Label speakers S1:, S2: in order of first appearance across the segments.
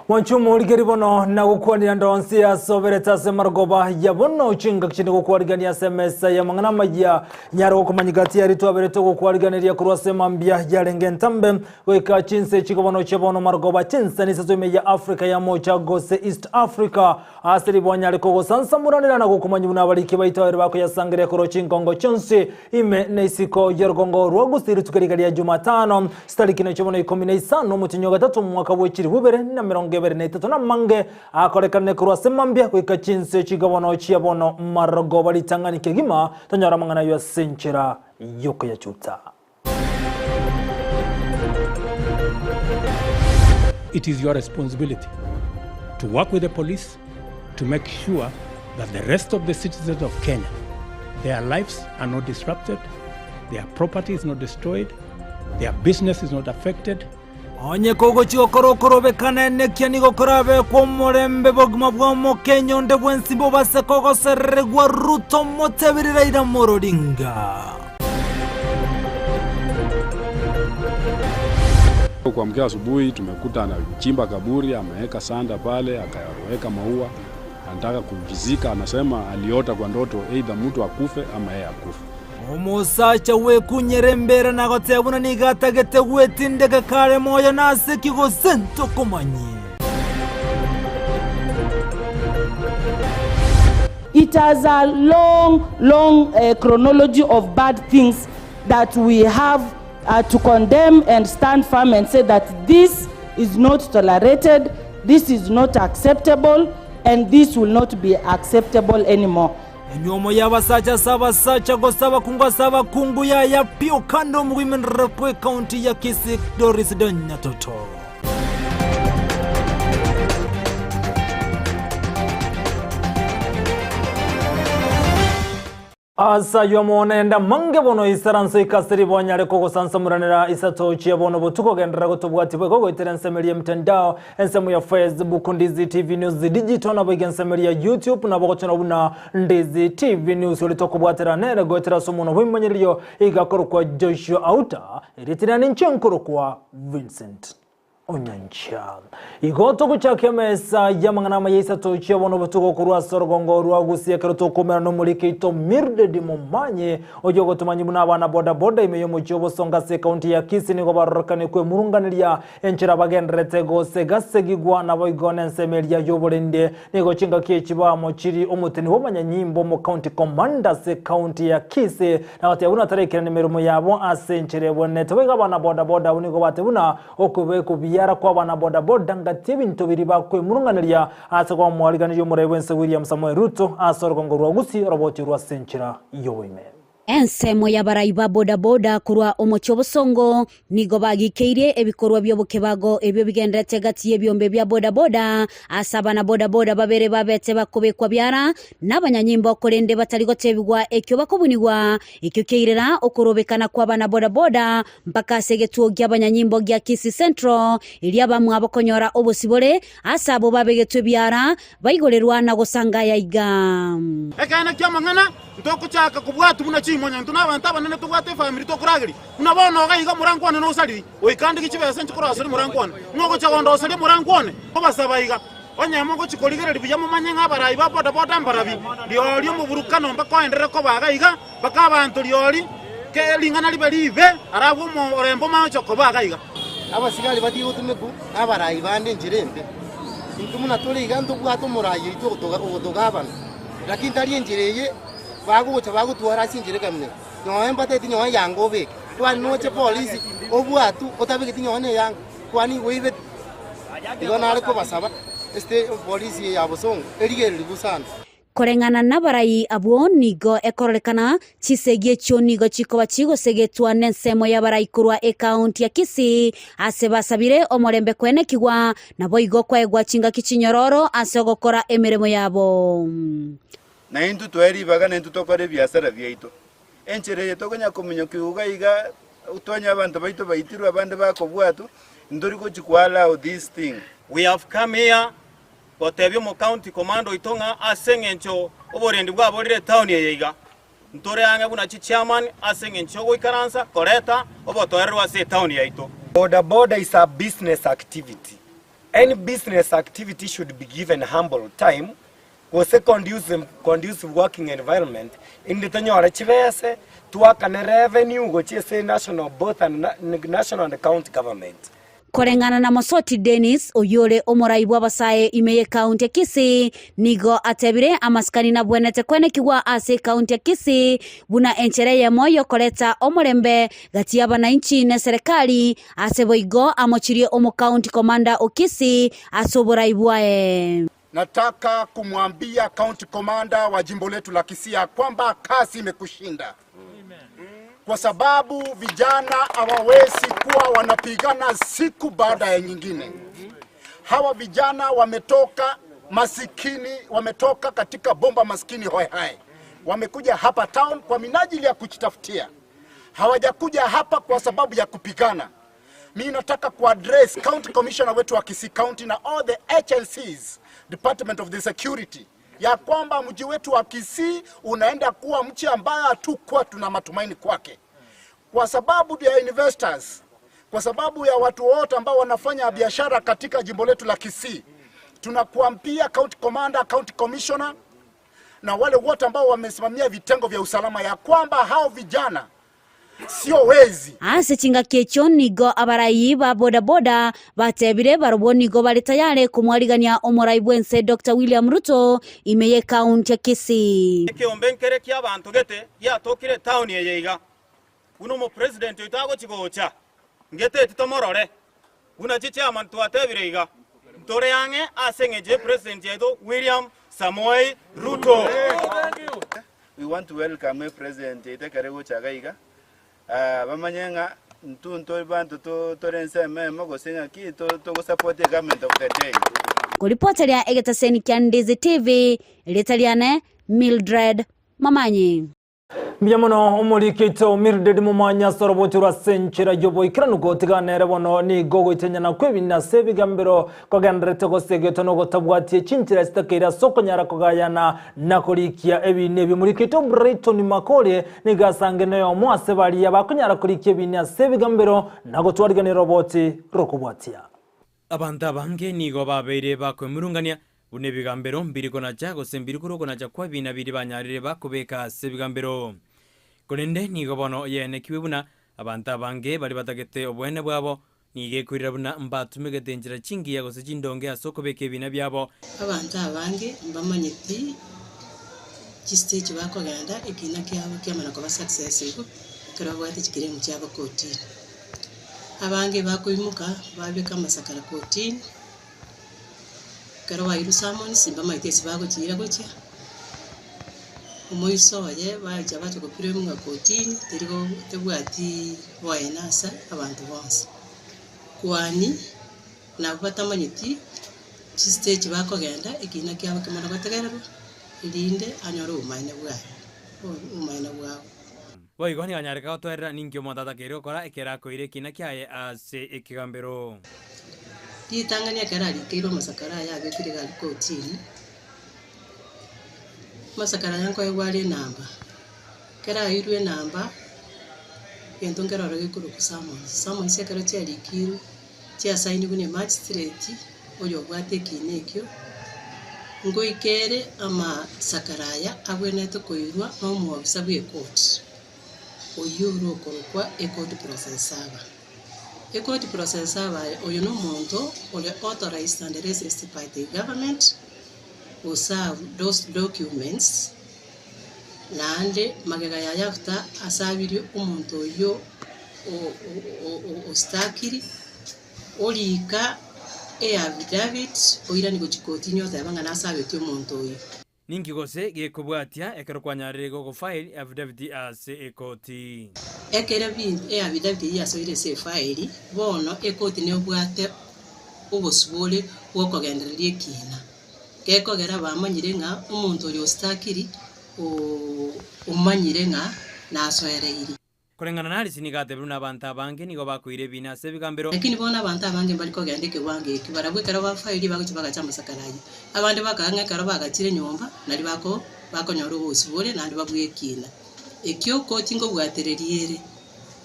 S1: Wanchumu ligeribono na gukwanira ndonsi ya sobereta semargoba yabono uchinga kishini gukwarigania semesa ya manganama ya nyaro kumanyigati ya ritu abereto gukwarigania kurwa semambia ya lengentambe weka chinse chikobono chebono margoba chinse ni sazome ya Afrika ya mocha gose East Africa asiri bwanyale kogo sansa muranira na gukumanyi munabaliki baitawere bako ya sangere kuro chinkongo chonsi ime neisiko yergongo rwagusi ritukarigalia Jumatano starikino chebono 15 mutinyo gatatu mwaka w'ekiri bubere na 2023 na mange akorekane kurwa semambia kwika chinse chigabono chiabono margoba litanganike gima tanyara mangana yo senchera yoko ya chuta.
S2: It is your responsibility to work with the police to make sure that the rest of the citizens of Kenya, their lives are not disrupted, their property is not destroyed, their business is not affected.
S1: Onye kogo chiko KOROBEKANA nekia nigo korabe kwa morembe bogma bwa Kenya onde bwensimbo base kogo seregwa RUTO motebirira ida morodinga.
S3: Kwa mkia asubuhi tumekuta na chimba kaburi, ameweka sanda pale, akaweka maua, anataka kuvizika, anasema aliota kwa ndoto either mtu akufe ama yeye akufe.
S1: OMOSACHA WEKUNYERA EMBERA nagotebuna nigatagete gwetindeka kare moya nase kigo sento komanye.
S4: It has a long chronology of bad things that we have to condemn and stand firm and say that this is not tolerated, this is not acceptable, and this will not be acceptable anymore.
S1: Enyomo y'abasacha sabasacha gosaba kungwa saba kungu ya pio kando women rekwe county ya Kisii Doris Donya toto. Asa yomone enda mange bono isaranso ikasiri bwanyale kogo sansa muranira Isato chiabono botuko gendera gotubwati bwe kogo iterensemeli ya mtandao ensemu ya Facebook Ndizi TV News digital na bwigensemeli ya YouTube na bwogotona buna Ndizi TV News olitoko bwatera nere gotera somuno bwimanyiriyo igakorwa Joshua Auta iritirani nchenkoro Vincent Onyancha. Igoto kuchake mesa yamanganama ya Isato chiabono botuko kurwa sorgongo rwa Gusii keroto komera no mulike ito mirde di mumanye ojogo tumanyi munabana bodaboda imeyomo chobo songa se county ya Kisii nigo barokane KWEMURUNGANIA enchira bagenderete gose gasegigwa na boigone nsemelia yoborende nigo chinga kichiba mochiri omuteni womanya nyimbo mu county commander se county ya Kisii na wate una tarekera nimero yabo asenchire bonete wega bana bodaboda unigo bate una okubeku yara kwa bana bodaboda ngati bintu biri KWEMURUNGANIA asakwa mwaliganije murebense William Samuel RUTO asorgongo rwa Gusii roboti rwa senchira yowime.
S5: Ensemo ya baraiba bodaboda kurwa omocobosongo nigo bagikeire ebikorwa byobokebago ebyo bigendete gati yebyombe bya bodaboda asaba na bodaboda babere babete bakobekwa byara nabanyanyimbo korende batari gotebigwa ekyo bakobunigwa ekyo keirera okorobekana kwa bana bodaboda mpaka segetuo gy'abanyanyimbo gya Kisii Central ili abamwe abokonyora obosibore asabo babegetwe byara bayigolerwa na gosanga yayiga
S6: ekana kyamangana ntokuchaka kubwatu buna chimanya tunabanta banene tugwate family tokuragiri unabona ogayiga murangwane no sali oikandi kichibese nchikora asali murangwane ngoko chagondo asali murangwane obasabayiga onyamo go chikoligere libiyamo manyenga barayi ba bodaboda mbarabi lioli mu burukano mpaka endere ko bagayiga baka abantu lioli ke lingana libelive arabu mu orembo macho ko bagayiga
S7: abasigali bati utumeku abarayi bande njirembe intumuna toliga ntubwato murayi to abana lakini tali njireye bagucha bagutwara sinjire kamne noemba tete nyo yangobe kwani noche polisi obwatu otabike nyone yang kwani weibe igona ariko basaba polisi yabosongo erigere ligusana
S5: korengana na barayi abo nigo ekorekana chisegie cho nigo chikoba chigo segetwa nensemo ya barayi kurwa county ya Kisii asebasabire omorembe kwenekigwa nabo igo kwaegwa chinga kichinyororo asogokora emeremo yabo
S8: na intu tweri baga na intu tokore biasara byaito enchere tokonya komunyo kiuga iga utonya abantu baito baitirwa abande bakobwatu ndori ko chikwala this thing.
S6: We have come here botebyo mu county commando itonga asengencho oborendi bwa borire town ya yiga ntore anga buna chairman asengencho go ikaransa koreta obotoerwa se town ya ito.
S9: Bodaboda is a business activity any business activity should be given humble time, was a conducive working environment in the Tanyora Chivese to work on revenue, which is a national, both and national and county government.
S5: Korengana na Mosoti Dennis oyole omoraibu abasaye Imeye County Kisii nigo atebire amaskani na bwenete kwene kiwa ase County Kisii buna enchere moyo koleta omorembe gati ya bananchi na serikali aseboigo amochirie omo county commander Okisii asoboraibu ae.
S10: Nataka kumwambia county commander wa jimbo letu la Kisii kwamba kazi imekushinda. Kwa sababu vijana hawawezi kuwa wanapigana siku baada ya nyingine. Hawa vijana wametoka masikini, wametoka katika bomba maskini hoi hai. Wamekuja hapa town kwa minajili ya kujitafutia. Hawajakuja hapa kwa sababu ya kupigana. Mimi nataka kuaddress county commissioner wetu wa Kisii County na all the agencies, Department of the Security, ya kwamba mji wetu wa Kisii unaenda kuwa mji ambaye hatukuwa tuna matumaini kwake. Kwa sababu ya investors, kwa sababu ya watu wote ambao wanafanya biashara katika jimbo letu la Kisii, tunakuambia county commander, county commissioner na wale wote ambao wamesimamia vitengo vya usalama ya kwamba hao vijana sio wezi.
S5: Ase chinga kecho nigo abarayi ba bodaboda batebire barobo nigo bali tayari kumwarigania omoraibu ense Dr. William RUTO Imeye County ya Kisii.
S6: Kiombenkere kia bantu gete ya tokire town yeiga. Uno mo president itago chigocha. Ngete titomorore. Una chairman tuatebire iga. Tore yange asengeje president yedo William Samoei RUTO.
S8: We want to welcome president itekarego chagaiga. Bamanyenga ntunto bantu to rense memo gosenga ki to support the government of the day.
S5: Kuripoteria egetaseni kya Ndizi TV litaliane Mildred Mamanyi.
S1: Mbiamono omurikito Mildred Mumanya sorobotura senchira yobo ikiranuko tiganere bono ni gogo itenyana kwebina sebigambero koganderete gosegeto no gotabwatie chinchira stakira sokonyara kogayana nakolikia ebine bimurikito Brighton Makole ni gasangene yo mwase bali yabakonyara kolikia ebine sebigambero nagotwarigane roboti rokubwatia.
S11: Abanta bange nigo babeire bakwemurungania unebigambero mbiriko na jago sembirikuro kona jakwa bina biri banyarire bakubeka sebigambero konende nigo bono yene kibuna abanta bange bali batagete obwene bwabo nige kurirabuna mbatumegete njira chingi yago sejindonge asokobeke bina byabo
S12: abanta bange mbamanyiti kistage bakoganda ekina kyabo kyamana ko successful karabwate kikire mu cyabo koti abange bakuimuka babeka masakara koti Karo wairu samon simba maitesi bago chira gocha. Umoiso waje baje baje ko pire munga kotini terigo tebwati waenasa abantu bonse. Kwani na batamanyiti stage bako genda ekina kyabo kimana bategera ilinde anyoro umaine bwa.
S11: Boigoni anyareka otwerera ningyo motata kero kora ekera koire kina kyaye ase ekigambero.
S12: Titangania karari keiro masakara ya gekire gali kotini. Masakara yanko yagwali namba. Kera irwe namba. Yentongera rogekuru kusamon. Samon sekara cyari kiru. Cia saini bune magistrate oyo gwate kinekyo. Ngo ikere ama sakaraya abwenete koirwa no mu obisabwe court. Oyuro korokwa e court process saba. A court process oyo no muntu ole authorized and registered by the government who serve those documents lande magega ya yafta asabiri umuntu oyo o stakiri olika e affidavit oira ni gochikoti nyota yabanga nasabe tyo umuntu oyo
S11: ningi gose gekubwatia ekero kwanyarire go file affidavit as ekoti
S12: ekera bi e affidavit yasoire se file bono ekoti ne obwate obosubole wokogendererie kina kekogera bamanyire nga umuntu oyo stakiri umanyire nga nasoereiri
S11: korengana nali sinigate bruna banta bange nigo bakwire bina sebigambero
S12: lakini bona banta bange baliko gendeke wange kibarabwe kara ba file bago kibaga chama sakaraji abandi bakanga kara bagachire nyomba nali bakonyoro bosubole nandi babwe kina ekyo koti ngo bwatereriere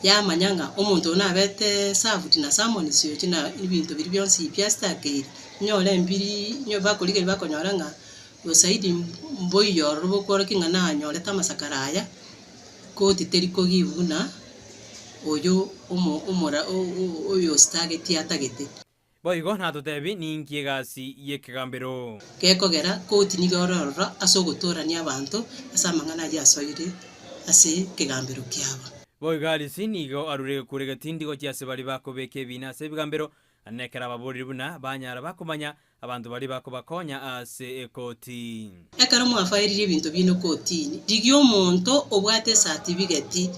S12: ya manyanga omuntu ona abete served na salmon sio china ibintu biri byonsi byastakiri nyole mbiri nyo bakolike bakonyora nga usaidi mboyo robo kwora kingana nyole tamasakaraya ko titeri ko givuna oyo omora oyo stageti atagete
S11: boigo na tutebi ninki egasi yekigambero
S12: gekogera ko tinigorora asogotorania abantu asamangana yasoire ase kigambero kyabo
S11: boigo alisi nigo arure kurega tindigo cyase bali bakobeke bina se bigambero anekera baburi buna banyara bakomanya abantu bali bakobakonya ase ekoti
S12: ekara mwafairire ibintu bino kotini digyo omuntu obwate certificate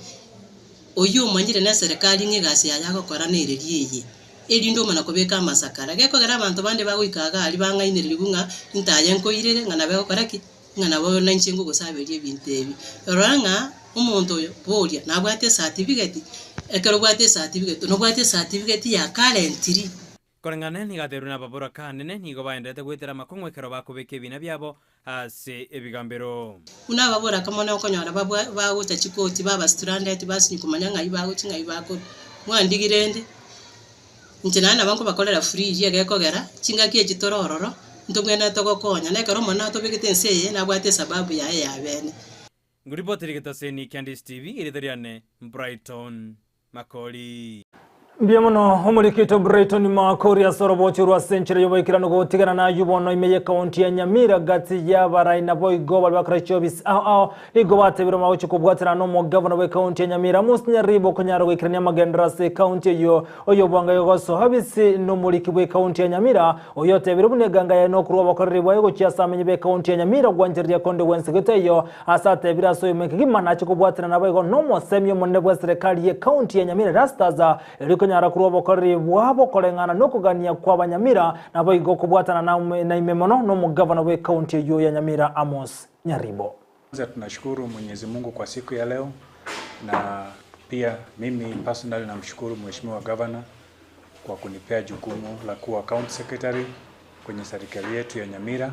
S12: oyo manyire na serikali ngegasi yagakora nereriye erindo mana kobeka amasakara gekogera abantu bande bagwikaga ali bangainirire bunga ntaye nkoirere ngana bagokora ki ngana bona nchengo gosaberie ibintu ebi ranga umuntu oyo boria nabwate certificate ekero bwate certificate no bwate certificate ya currently
S11: korengane nigateruna babora kanene nigo baendete gwetera makongwe kero bakobeke bina byabo ase ebigambero
S12: una babora kamona okonyora baguta chikoti baba stranded basi nikumanya ngai baguti ngai bako mwandigirende ntinana banko bakolera free ye gekogera chinga kie chitorororo ntogwena togokonya nekero mona tobigite nseye nabwate sababu yae yabene
S11: nguripoteri getaseni Candice TV iridariane Brighton Makoli
S1: Biamono homurikito Brighton Makori asorobochi rwa century yoboikirano gotigana na yubono imeye county ya Nyamira gati ya barai na boy global bakrachobis ligo batebiro mawochi kubwatira no mo governor we county ya Nyamira musnya ribo konyaro gikirania magendra se county yo oyobwanga yogoso habisi no muriki we county ya Nyamira oyotebiro buneganga ya no kuruwa bakoreri bwayo gochiasamenye be county ya Nyamira gwanjirya konde wensegete yo asatebira so yomekigimana chikubwatira na boy no mo semyo monebwa serikali ye county ya Nyamira rastaza nyara kuruwa bokoreri bwabo korengana no kugania kwa Banyamira na boigo kubwatana na imemono no mugavana we county yo ya Nyamira Amos Nyaribo.
S13: Tunashukuru Mwenyezi Mungu kwa siku ya leo, na pia mimi personally namshukuru Mheshimiwa Governor kwa kunipea jukumu la kuwa county secretary kwenye serikali yetu ya Nyamira,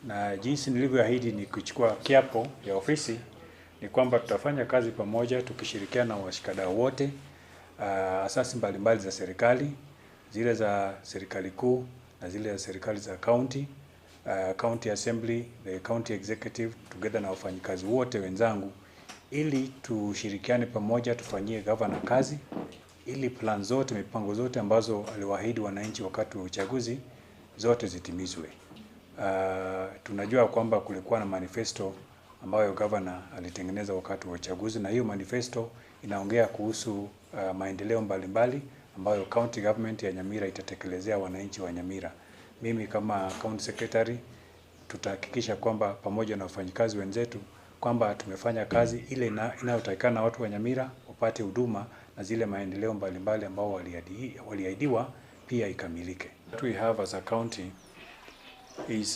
S13: na jinsi nilivyoahidi ni kuchukua kiapo ya ofisi ni kwamba tutafanya kazi pamoja tukishirikiana na washikadau wote, asasi mbalimbali za serikali, zile za serikali kuu na zile za serikali za county, county assembly, the county executive, together na wafanyikazi wote wenzangu, ili tushirikiane pamoja tufanyie governor kazi, ili plan zote, mipango zote ambazo aliwaahidi wananchi wakati wa uchaguzi zote zitimizwe. Tunajua kwamba kulikuwa na manifesto ambayo governor alitengeneza wakati wa uchaguzi, na hiyo manifesto inaongea kuhusu maendeleo mbalimbali ambayo county government ya Nyamira itatekelezea wananchi wa Nyamira. Mimi kama county secretary tutahakikisha kwamba pamoja na wafanyikazi wenzetu kwamba tumefanya kazi ile inayotakikana na watu wa Nyamira wapate huduma na zile maendeleo mbalimbali ambao waliahidiwa pia ikamilike. What we have as a county is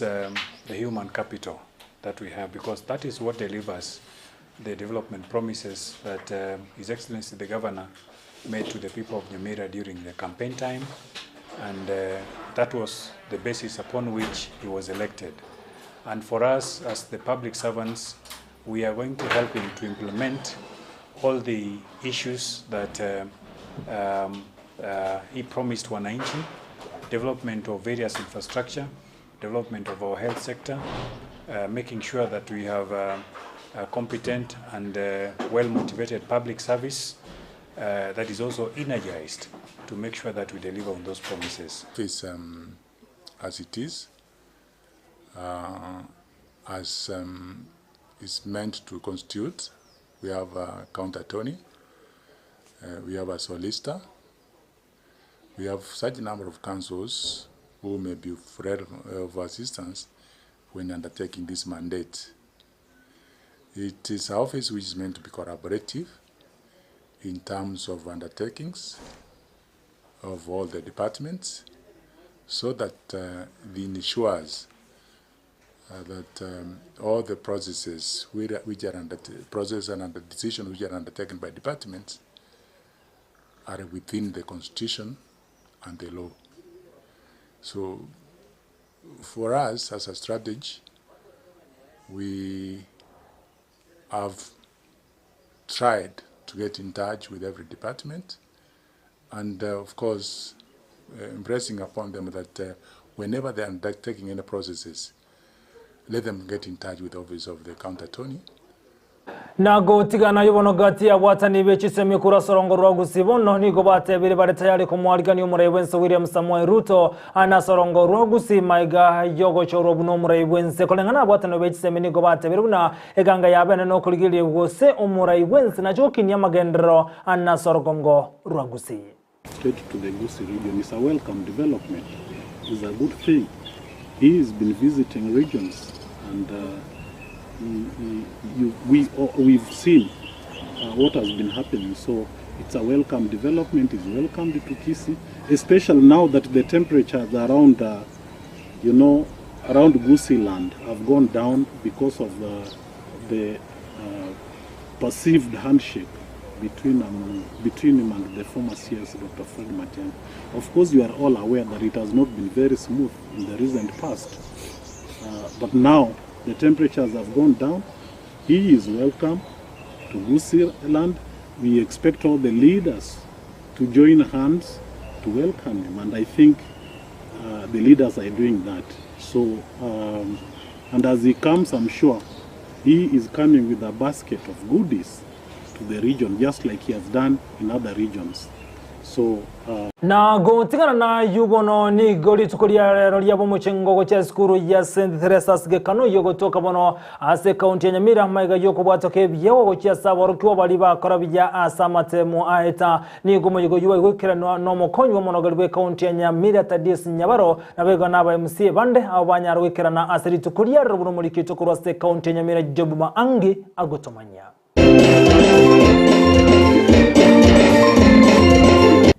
S13: the human capital that we have, because that is what delivers the development promises that His Excellency the Governor made to the people of Nyamira during the campaign time, and that was the basis upon which he was elected. And for us as the public servants, we are going to help him to implement all the issues that he promised wananchi: development of various infrastructure, development of our health sector, making sure that we have a competent and well-motivated public service that is also energized to make sure that we deliver on those promises.
S14: As it is, is meant to constitute, we have a county attorney, we have a solicitor, we have such a number of councils who may be of assistance when undertaking this mandate. It is an office which is meant to be collaborative in terms of undertakings of all the departments, so that it ensures that all the processes which are and decisions which are undertaken by departments are within the Constitution and the law. So, for us as a strategy, we have tried to get in touch with every department, and of course, impressing upon them that whenever they are undertaking any processes, let them get in touch with the office of the county attorney.
S1: Nago tigana yubono gati ya watani bechisemi kura sorongo rwa Gusii bono nigo batebire bari tayari kumwarigani umurayibwense William Samuel Ruto ana sorongo rwa Gusii maiga yogo choro buno umurayibwense kolengana watani bechisemi nigo batebire buna eganga yabene no kuligiri wose umurayibwense na GOKINA magendero ana sorongo rwa Gusii.
S15: Straight to the Gusii region is a welcome development. It's a good thing. He has been visiting regions and we've seen what has been happening, so it's a welcome development. It's welcomed to Kisii, especially now that the temperatures around, around Gusii land have gone down because of the perceived handshake between him and the former CS, Dr. Fred Matiang'i. Of course, you are all aware that it has not been very smooth in the recent past, but now the temperatures have gone down. He is welcome to Gusii land. We expect all the leaders to join hands to welcome him, and I think the leaders are doing that. So, and as he comes, I'm sure he is coming with a basket of goodies to the region, just like he has done in other regions. So,
S1: na gontingana na yubono ni goli tukulia rero lyabo muchengo go cha skuru ya St. Teresa's gekano yogo toka bono ase county ya Nyamira maiga yoko bwatoke byewo go cha saborokiwa bali bakora bijya asamatemu aeta ni gomo yogo yuwa gwekera no mukonywa monogalwe county ya Nyamira Tadis Nyabaro nabego naba MC bande abanyaro gwekera na aseri tukulia rero buno muri kitokuru ase county ya Nyamira Jobuma angi agotomanya.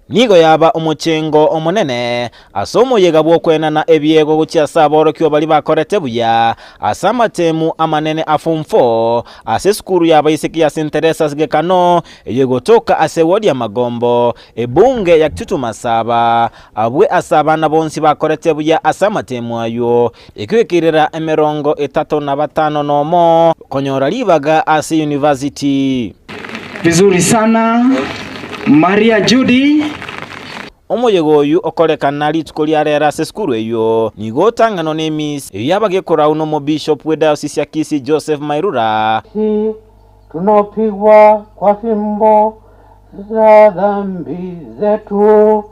S16: Nigo yaba umuchengo omunene asomoyega bwokwenana ebiego gukia saborokiwa bali bakorete buya asamatemu amanene afumfo ase skuru yaba isiki ya St. Teresa's gekano yego toka ase wodi ya Magombo ebunge ya Kitutu Masaba abwe asabana bonsi bakorete buya asamatemu ayo ekwekirira emerongo 35 nomo konyora libaga ase university.
S17: Vizuri sana Maria Judy
S16: omoyego oyu okorekana litukolia rera se skuru eyo nigo tangano ne miss yabage kora uno mo bishop we diocese ya Kisii Joseph Mairura
S18: tunopigwa kwa fimbo za dhambi zetu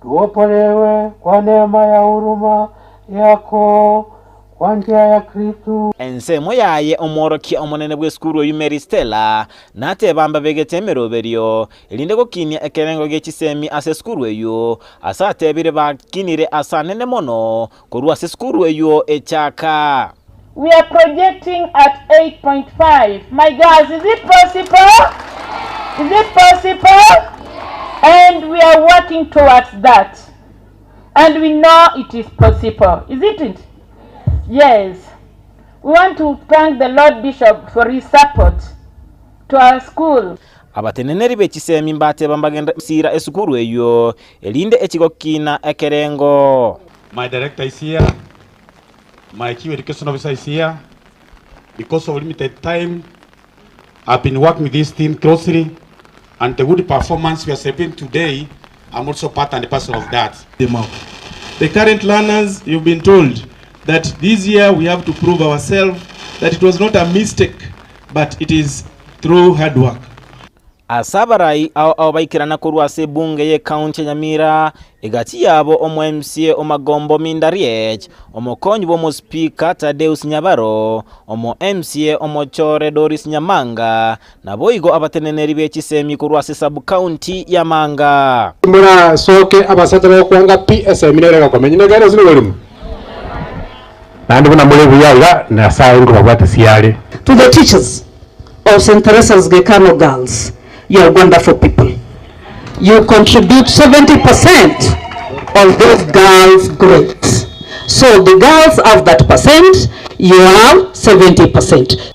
S18: tuopolewe kwa neema ya huruma yako kwa njia ya Kristo.
S16: Ensemo yaye omorokia omonene bwe skuru oyu Mary Stella nate bamba begetemero berio elinde gokinia ekenengo gechisemi ase skuru eyo asate bire bakinire asanene mono korwa ase skuru eyo echaka.
S19: We are projecting at 8.5. My guys, is it possible? Is it possible? And we are working towards that. And we know it is possible. Isn't it? Yes. We want to thank the Lord Bishop for his support to our school.
S16: Abateneneri bechisemi mbate bambagenda sira esukuru eyo elinde echigokina ekerengo.
S20: My director is here. My chief education officer is here. Because of limited time, I've been working with this team closely, and the good performance we are serving today, I'm also part and parcel of that. The current learners, you've been told that this year we have to prove ourselves that it was not a mistake, but it is through hard work.
S16: Asabarai au baikirana kurwa se bunge ye county Nyamira egati yabo omo MCA omagombo mindariech omokonyi bomo speaker Tadeus Nyabaro omo MCA omochore Doris Nyamanga na boigo abateneneri bechisemi kurwa se sub county ya Manga
S21: mura soke abasatara kwanga PSM nerega komenyine gare zino walimu nandi buna muri buyaga na saa ngo babwate siyale.
S22: To the teachers of St. Teresa's Gekano girls, you are wonderful people. You contribute 70% of those girls' grades. So the girls have that percent, you have 70%.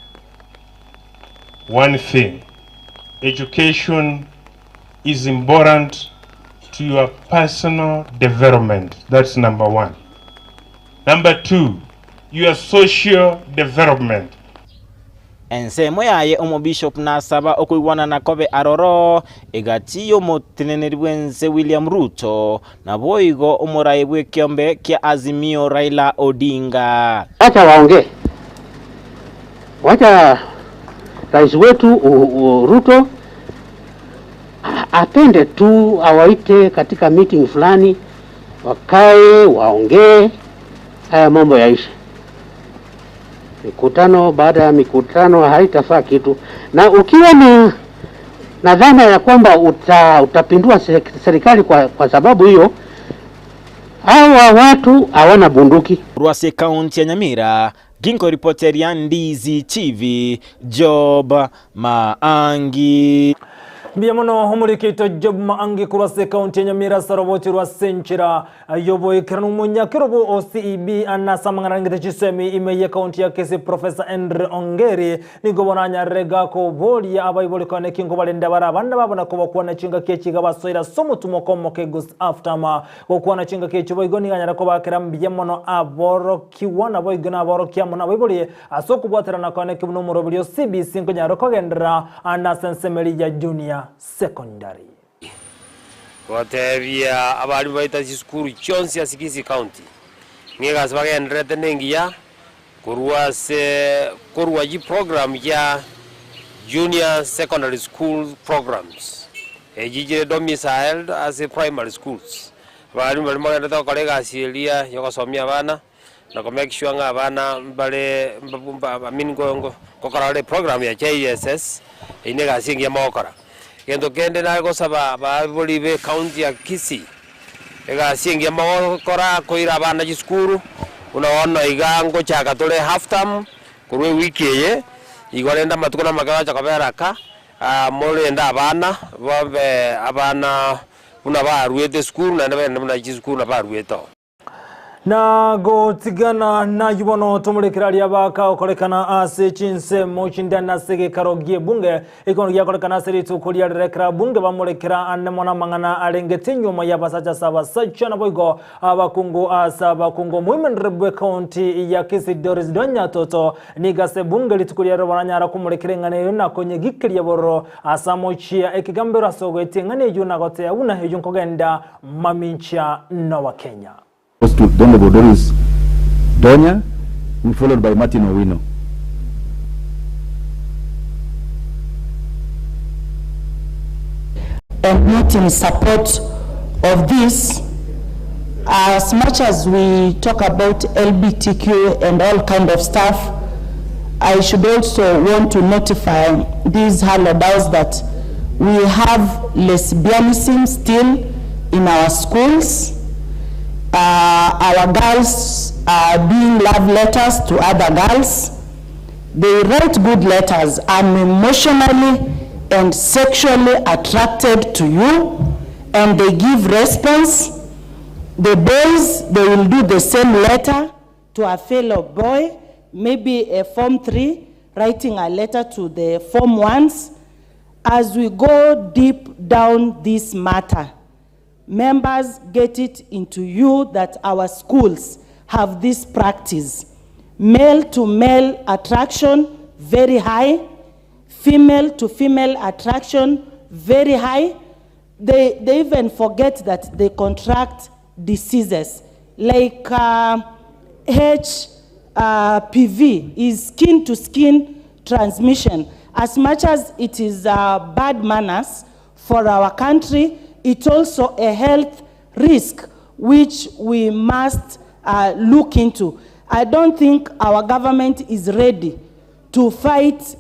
S23: One thing, education is important to your personal development. That's number one. Number two, your social development.
S16: ensemo yaye omobishop nasaba okuigwana na kobe aroro egatiyo motineneri bwense William Ruto na boigo omoraye bwekiombe kia Azimio Raila Odinga.
S18: Wacha waongee, wacha rais wetu Ruto apende tu awaite katika meeting fulani, wakae waongee, haya mambo yaisha. Mikutano baada ya mikutano haitafaa kitu, na ukiwa na dhana ya kwamba utapindua serikali kwa sababu hiyo, hawa watu hawana bunduki.
S16: Ruase County ya Nyamira, Ginko reporteria Ndizi TV, Job Maangi.
S1: Biamono homurikito Job Maangi kurase County Nyamira saroboti rwa senchira yobo ikranu munyakirobo OCEB anasamangana chisemi imeye County ya Kisii Professor Andre Ongeri nigobonanya rega ko boli abayiboli kone kingo balenda barabanda babona ko bakwana chinga kechiga basoira somo tumokomo ke gus aftama kokwana chinga kechi boygoni ganyara ko bakira biamono aborokiwa na boygona aborokiamo na bayiboli asokubwatira na kone kibuno murobyo CBC nkonyaro kogendera anasensemeli ya junior secondary.
S2: Watevia abali baita sikuru chonsi ya Kisii County. Ngega sabaga ndrete nengia kurwa ji program ya junior secondary school programs. Ejije domiciled as a primary schools. Abali magenda to kolega asilia yokosomia bana na make sure nga bana bale amingo kokarale program ya JSS inega singia mokora. Kendo kende na gosaba babolibe County ya Kisii ega singia mokora koira bana jiskuru unaona igango chaka tole half term kurwe wiki ye igorenda matukuna magawa chakabera ka mole nda abana babe abana una baruete skuru na na jiskuru na barueto
S1: na go tigana na yubono tumurikirali abaka okorekana ase chinse mochindana sege karogie bunge ikono yakorekana seri tukulia rekra bunge bamurekera anemona mangana alengete nyuma ya basacha saba sacha na boigo abakungu asaba kungu muimenrebwe County ya Kisii Doris Donya toto nigase bunge litukulia rwanyara kumurekerengane na konye gikiriya boro asamochia ekigambero sogo etingane yuna gote una hejun kogenda mamincha na wa Kenya.
S3: Goes to BODABODA-KISII Donya, followed by Martin Owino.
S4: And not in support of this, as much as we talk about LGBTQ and all kind of stuff, I should also want to notify these holidays that we have lesbianism still in our schools. Our girls are doing love letters to other girls. They write good letters. I'm emotionally and sexually attracted to you, and they give response. The boys, they will do the same letter to a fellow boy, maybe a Form 3, writing a letter to the Form 1s. As we go deep down this matter, members get it into you that our schools have this practice. Male to male attraction, very high. Female to female attraction, very high. They even forget that they contract diseases like HPV is skin to skin transmission. As much as it is bad manners for our country, it's also a health risk which we must look into. I don't think our government is ready to fight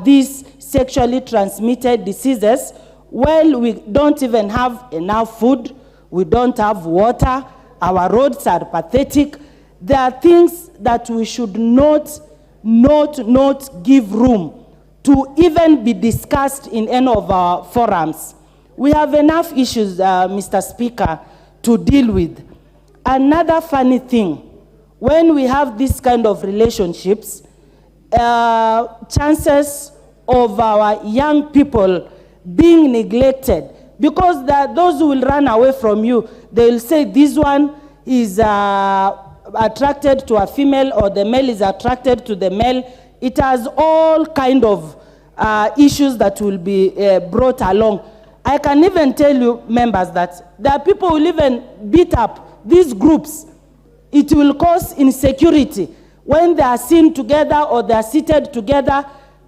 S4: these sexually transmitted diseases. Well, we don't even have enough food, we don't have water, our roads are pathetic. There are things that we should not give room to even be discussed in any of our forums. We have enough issues, Mr. Speaker, to deal with. Another funny thing, when we have this kind of relationships, chances of our young people being neglected, because those who will run away from you, they will say this one is attracted to a female or the male is attracted to the male.
S22: It has all kind of issues that will be brought along. I can even tell you, members, that there are people who will even beat up these groups. It will cause insecurity. When they are seen together or they are seated together,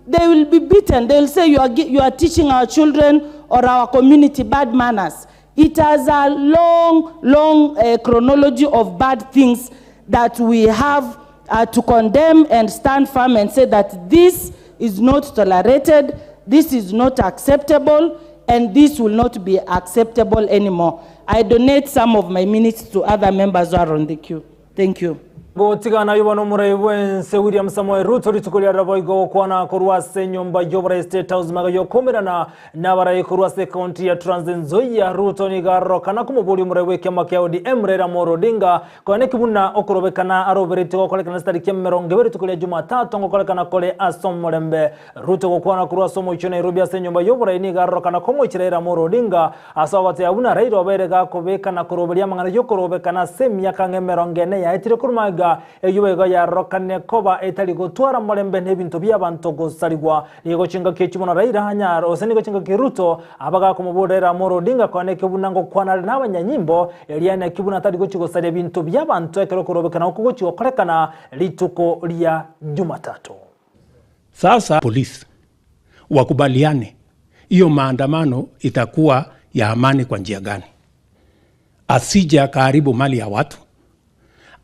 S22: they will be beaten. They will say, you are teaching our children or our community bad manners. It has a long chronology of bad things that we have to condemn and stand firm and say that this is not tolerated, this is not acceptable, and this will not be acceptable anymore. I donate some of my minutes to other members who are on the queue. Thank you.
S1: Gotigana yubano muraiwense William Samoei Ruto litukulia raboigo kwana kuruase nyumba yobra State House magayo komerana nabara kuruase county ya Trans Nzoia. Ruto ni garokana kumubuli muraiweke makia ODM Raila Amolo Odinga kwane kibuna okorobekana aroberete gokolekana stariki merongebere tukulia Jumatatu ngokolekana kole asomolembe. Ruto gokwana kuruase moicho Nairobi ase nyumba yobra ni garokana komoichira Raila Amolo Odinga asawate abuna Raila oberega kobekana koroberia mangana yokorobekana semya kange merongene ya etire kurmaga eyubego ya rokane koba etali gotwara molembe nebintu by'abantu gusarigwa nigo chinga kechimona Raila hanyaro osenigo chinga kiruto abaga kumubodera Amolo Odinga kwane kibunango kwana n'abanyanyimbo eliana kibuna tali gochigosare bintu by'abantu ekero korobekana okugochi okorekana lituko lya Jumatatu.
S7: Sasa polisi wakubaliane hiyo maandamano itakuwa ya amani kwa njia gani, asije akaharibu mali ya watu,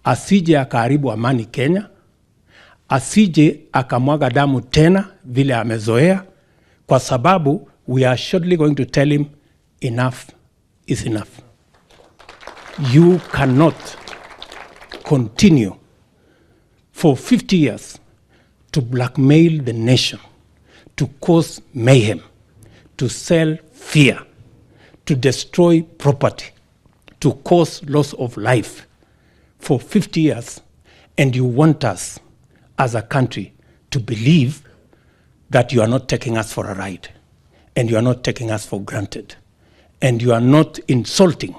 S7: asije akaharibu amani Kenya, asije akamwaga damu tena vile amezoea, kwa sababu we are shortly going to tell him enough is enough. You cannot continue for 50 years to blackmail the nation, to cause mayhem, to sell fear, to destroy property, to cause loss of life for 50 years, and you want us as a country to believe that you are not taking us for a ride, and you are not taking us for granted, and you are not insulting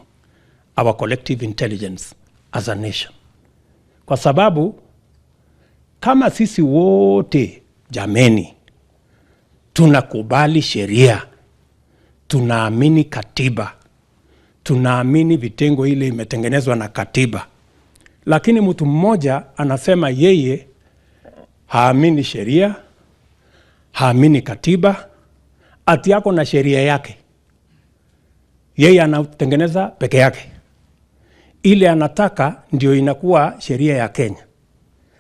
S7: our collective intelligence as a nation. Kwa sababu kama sisi wote jameni tunakubali sheria, tunaamini katiba, tunaamini vitengo ile imetengenezwa na katiba, lakini mtu mmoja anasema yeye haamini sheria, haamini katiba, ati yako na sheria yake, yeye anatengeneza peke yake, ile anataka ndio inakuwa sheria ya Kenya.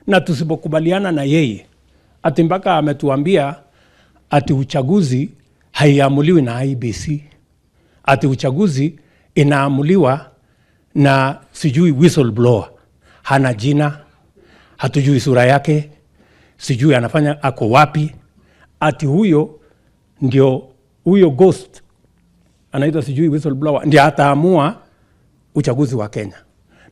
S7: Na tusipokubaliana na yeye, ati mpaka ametuambia ati uchaguzi haiamuliwi na IBC, ati uchaguzi inaamuliwa na sijui whistleblower, hana jina, hatujui sura yake, sijui anafanya ako wapi, ati huyo ndio huyo ghost anaitwa sijui whistleblower ndio ataamua uchaguzi wa Kenya.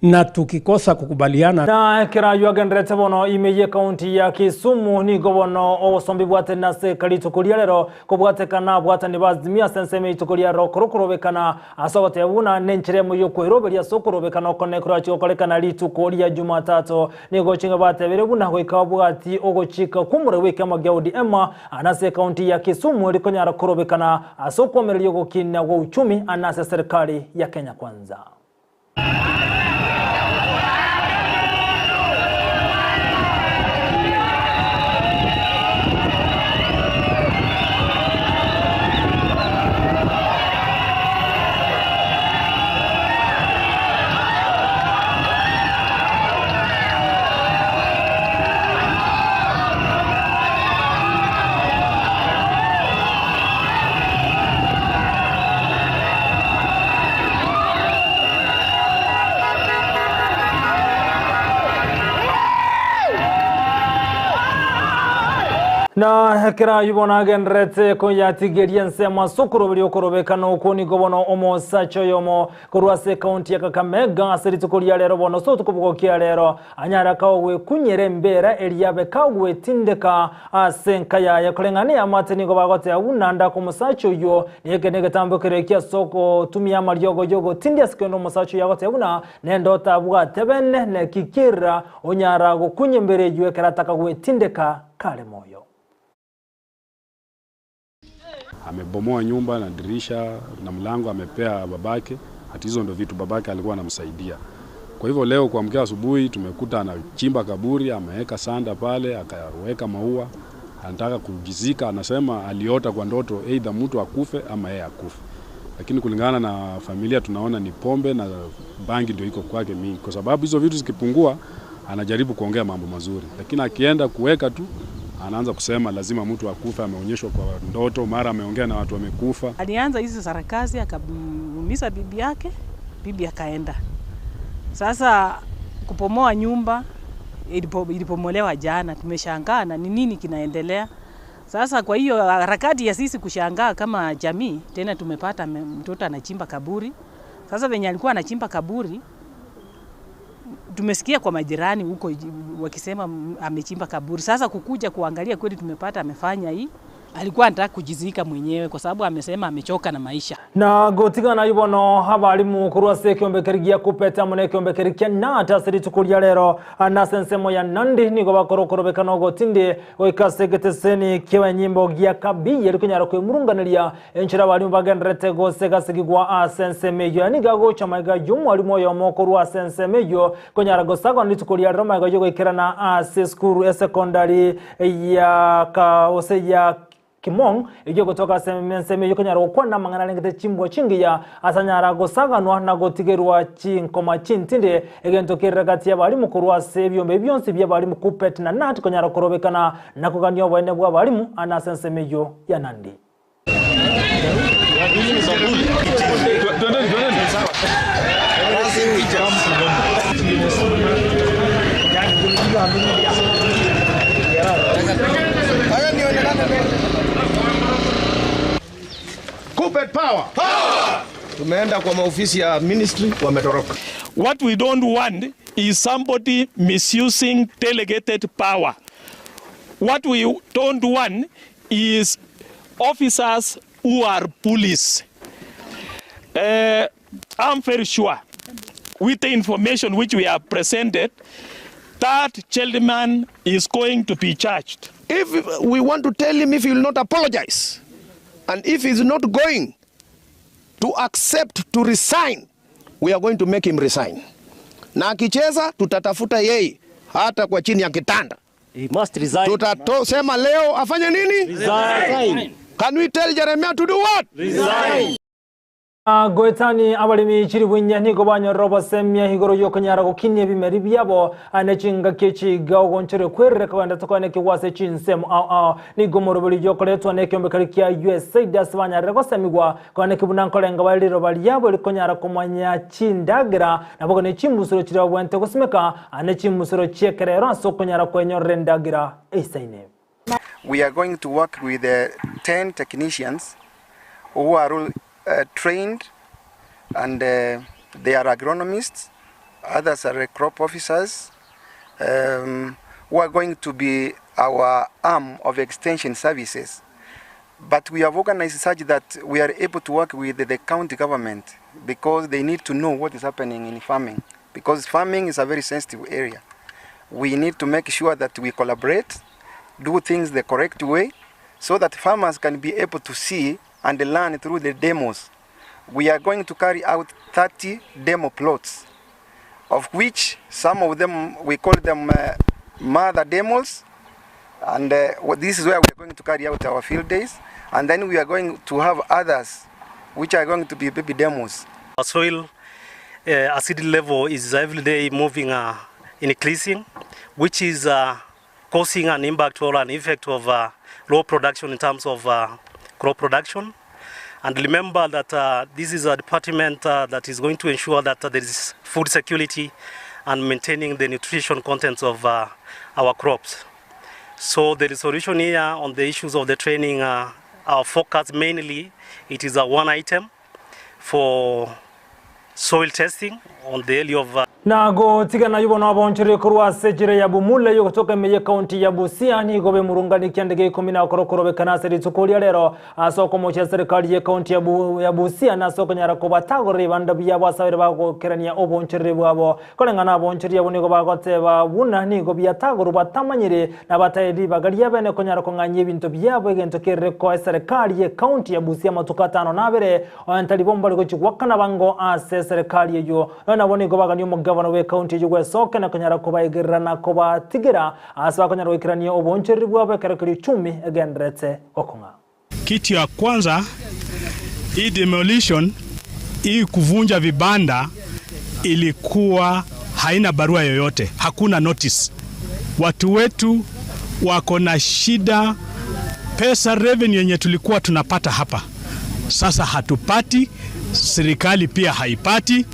S7: Na tukikosa kukubaliana
S1: na kira yuagendrete bono Amayia County ya Kisumu ni gobono obosombi bwate nase kalitukulia lero kubwatekana bwatani bazimia senseme itukulia ro korokorobekana asobote buna nenchiremo yo kweroberia sokorobekana okonekura chikokolekana litukulia Jumatatu ni gochinga bate bere buna goika bwati ogochika kumure weke magyaudi ema anase County ya Kisumu likonyara korobekana asokomeryo GOKINA wa uchumi anase serikali ya Kenya Kwanza. Na hekera yubona genrete ko yatigeria nsema sukuru bili okorobekana okoni gobono OMOSACHA yomo kurwase county ya Kakamega seritukulia lero bono so tukubugokia lero anyara kawe kunyere EMBERA eliabe kawe tindeka asenka ya kulengani amate nigo bagote unanda ko OMOSACHA yo yekenege tambokere kia soko tumia maryogo yogo tindia sikeno OMOSACHA yagote una nendota bwa tebene ne kikira onyara go kunyembere yue karataka we tindeka kale moyo.
S6: Amebomoa nyumba na dirisha na mlango amepea babake. Hata hizo ndio vitu babake alikuwa anamsaidia. Kwa hivyo leo kuamkia asubuhi tumekuta anachimba kaburi, ameweka sanda pale, akaweka maua. Anataka kujizika, anasema aliota kwa ndoto either mtu akufe ama yeye akufe. Lakini kulingana na familia tunaona ni pombe na bangi ndio iko kwake mingi. Kwa sababu hizo vitu zikipungua anajaribu kuongea mambo mazuri. Lakini akienda kuweka tu anaanza kusema lazima mtu akufe, ameonyeshwa kwa ndoto, mara ameongea na watu wamekufa.
S9: Alianza hizo sarakasi akamuumiza bibi yake, bibi akaenda. Sasa kupomoa nyumba ilipomolewa jana, tumeshangaa na nini kinaendelea. Sasa kwa hiyo harakati ya sisi kushangaa kama jamii, tena tumepata mtoto anachimba kaburi. Sasa venye alikuwa anachimba kaburi, tumesikia kwa majirani huko wakisema amechimba kaburi. Sasa kukuja kuangalia kweli tumepata amefanya hii. Alikuwa anataka kujizika mwenyewe kwa sababu amesema amechoka na maisha.
S1: Na gotiga na yubono habarimu kurwase KOMOCHIA KUPPET amone KNUT seritukulia lero anasensemo ya nandi nigo BAOROKIGWA gotinde oikasegeteseni kiwe nyimbo gya kabi yerikunyara KWEMURUNGANIA enchira bali mbagenrete gosegasigwa asensemeyo aniga gocha maiga yumu ali moyo mokuru asensemeyo kunyara gosaga nitukulia roma ga yogo ikirana aseskuru secondary ya kaose ya Kimong iyo kutoka seme yukanyara ukwana mangana lengete chimbo chingi ya asanyara gosaganwa na gotigerwa chinkoma chintinde egento kiragati ya balimu kurwa sebyombe byonsi bya balimu KUPPET na KNUT konyara korobekana na kuganyo bwene bwa balimu anasensemeyo ya nandi.
S10: KUPPET power. Tumeenda kwa maofisi ya ministry wametoroka.
S24: What we don't want is somebody misusing delegated power. What we don't want is officers who are bullies. I'm very sure with the information which we have presented that gentleman is going to be charged.
S10: If we want to tell him if he will not apologize, and if he's not going to accept to resign, we are going to make him resign. Na akicheza tutatafuta yeye hata kwa chini ya kitanda.
S25: He must resign.
S10: Tutasema leo afanye nini?
S25: Resign.
S10: Can we tell Jeremiah to do what?
S25: Resign.
S1: Goetani abalimi chiri winya nigo banyo robo semya higoro yokonyara gokinye bimeri byabo anechinga kechi gawo gonchore kwerre kwanda tokane kiwase chinsem nigo morobili yokoletwa nekyombe kia USA dasbanya rego semigwa kwane kibunankolenga baliro balyabo likonyara komanya chindagira nabwo ne chimusuro chira bwente gosimeka anechimusuro chekerero sokonyara kwenyorre ndagira eisaine.
S26: We are going to work with 10 technicians who are all trained, and they are agronomists, others are crop officers, who are going to be our arm of extension services. But we have organized such that we are able to work with the county government because they need to know what is happening in farming, because farming is a very sensitive area. We need to make sure that we collaborate, do things the correct way, so that farmers can be able to see and learn through the demos. We are going to carry out 30 demo plots, of which some of them, we call them mother demos, and this is where we are going to carry out our field days, and then we are going to have others, which are going to be baby demos.
S25: Our soil acidity level is every day moving increasing, which is causing an impact or an effect of low production in terms of crop production. And remember that this is a department that is going to ensure that there is food security and maintaining the nutrition contents of our crops. So the resolution here on the issues of the training, our focus mainly, it is a one item for soil testing on the area of
S1: nago tigana yubono abonchore kurwa sejire ya bumule yo kutoka Meye County ya Busia ni gobe murungani kyandege 10 KOROBEKANA seri tukoli lero aso KOMOCHIA serikali ya county ya Busia na soko nyara ko batagore banda biya basabire bago kerania obonchore bwabo kolengana abonchore yabo nigo bagoteba buna nigo byatagoro batamanyire na batayedi bagaliya bene konyara ko nganye bintu byabo egento kerre ko serikali ya county ya Busia matukatano nabere antali bomba liko chikwakana bango ase serikali yo na boni go baganyo Governor we county jugwe soke na konyara kuba igira na kuba tigira asaba konyara wikirania oboncheri bwabo kerekeri 10 egendrete okonga.
S5: Kitu ya kwanza, hii demolition, hii kuvunja vibanda ilikuwa haina barua yoyote, hakuna notice. Watu wetu wako na shida, pesa revenue yenye tulikuwa tunapata hapa sasa hatupati, serikali pia haipati.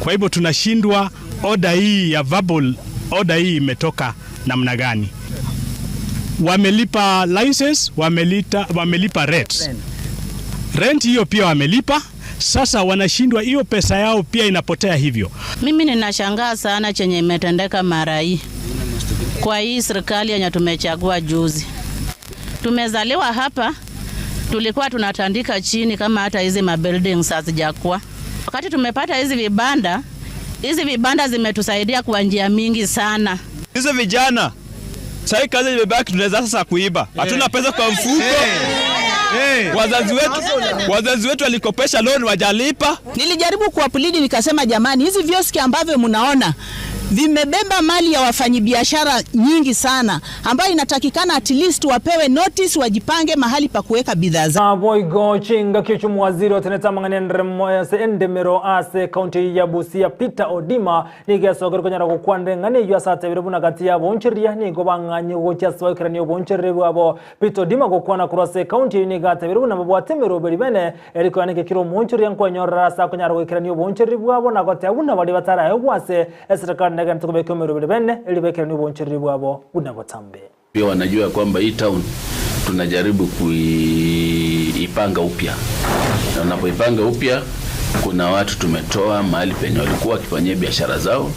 S5: Kwa hivyo tunashindwa order hii ya verbal order hii imetoka namna gani. Wamelipa license, wamelipa rent hiyo pia wamelipa. Sasa wanashindwa, hiyo pesa yao pia inapotea hivyo.
S8: Mimi ninashangaa sana chenye imetendeka mara hii. Kwa hii serikali yenye tumechagua juzi. Tumezaliwa hapa, tulikuwa tunatandika chini kama hata hizi mabuildings hazijakuwa. Wakati tumepata hizi vibanda zimetusaidia kwa njia mingi sana.
S11: Hizo vijana sasa kazi imebaki, tunaweza sasa kuiba. Hatuna pesa kwa mfuko. Wazazi wetu walikopesha loan wajalipa.
S12: Nilijaribu kuwapulidi nikasema, jamani, hizi vioski ambavyo mnaona vimebeba mali ya wafanyabiashara nyingi sana ambayo inatakikana at least wapewe notice, wajipange mahali pa kuweka bidhaa zao.
S1: Boygo chinga kichumu waziri wa teneta manganendre moya se endemero ase county ya Busia Peter Odima nigeso konyara kukwande ngani yo sate birubuna kati ya boncheria ni gobanganye gocha swakirani boncherre bwabo Peter Odima kokwana kurase county ni gate birubuna babwatemero beribene eriko yanike kiro moncheria nkonyora sa konyara gukirani boncherre bwabo na gote abuna bali batara yogwase esiraka ndagani tukube KWEMURU bene elibekera ni boncheri bwabo unabotambe.
S3: Pia wanajua kwamba hii town tunajaribu kuipanga upya. Na unapoipanga upya kuna watu tumetoa mahali penye walikuwa wakifanyia biashara zao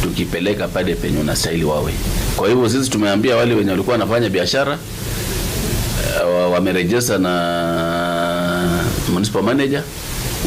S3: tukipeleka pale penye unastahili wawe. Kwa hivyo sisi tumeambia wale wenye walikuwa wanafanya biashara wamerejesa na municipal manager,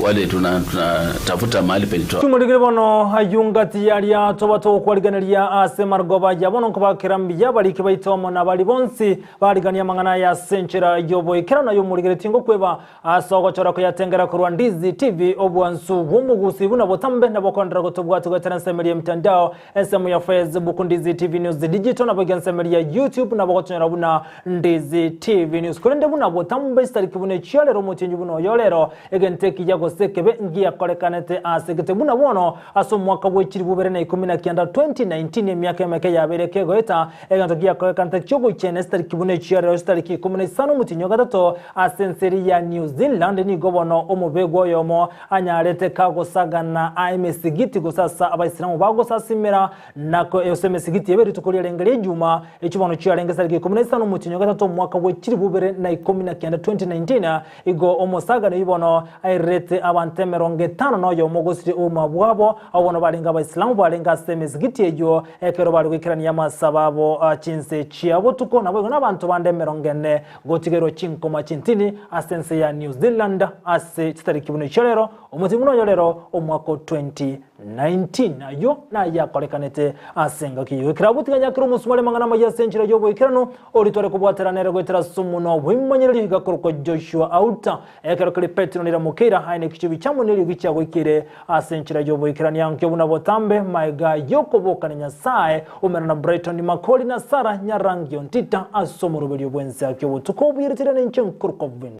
S3: wale tunatafuta mahali penye toa.
S1: Tumurigire bono ayungati yaria tobato kwariganiria ase margoba yabono kubakirambiya bali kibaitomo na bali bonsi barigania mangana ya senchera yobo ikirana yo murigire tingo kweba asogo chora ko yatengera ku Ndizi TV obwansu bumugusi buna botambe na bokondra gotobwatu gatansemeria mtandao esemu ya Facebook Ndizi TV News Digital na bogansemeria YouTube na bokotonyera buna Ndizi TV News kurende buna botambe stariki bune chialero mutinju buno yolero egenteki ya sekebe ngia korekanete asegete buna bono aso mwaka wechiri bubere na 19 2019 emyaka emeke yabereke goeta eganto gia korekante chogo chenester kibune chiare stariki 15 mutinyo gatato asenseri ya New Zealand ni gobono omubego yomo anyarete kagosagana amesigiti gosasa abaisilamu bagosasimira nako esemesigiti yeberi tukolirengere juma ekibono chiarenge stariki 15 mutinyo gatato mwaka wechiri bubere na 19 2019 igo omosagana ibono airete abantemeronge 5 noyo mogosiri umabwabo abono balinga abaisilamu balinga semezigiti ejo ekero bali kwikirania masababo chinse chiabo tuko nabo n'abantu bandemerongene gotigero chinkoma chintini asense ya New Zealand ase chitariki buno cholero umuti muno yolero omwako 2019 ayo na yakorekanete asenga kiyo kirabutiganya kiro musumale mangana maja senchira yobo ikirano oritore kubwateranere gwetera sumuno bwimanyiriri gakoroko Joshua Auta ekero KUPPET nira mukira haine kichibi chamuniri gicha gwikire asenchira yobo ikirania nkyo buna botambe maiga yokobokana nyasaye umena na Brighton Makoli na Sara Nyarangi ontita asomoro byo bwenza kyo tukobyiritira n'inche nkurko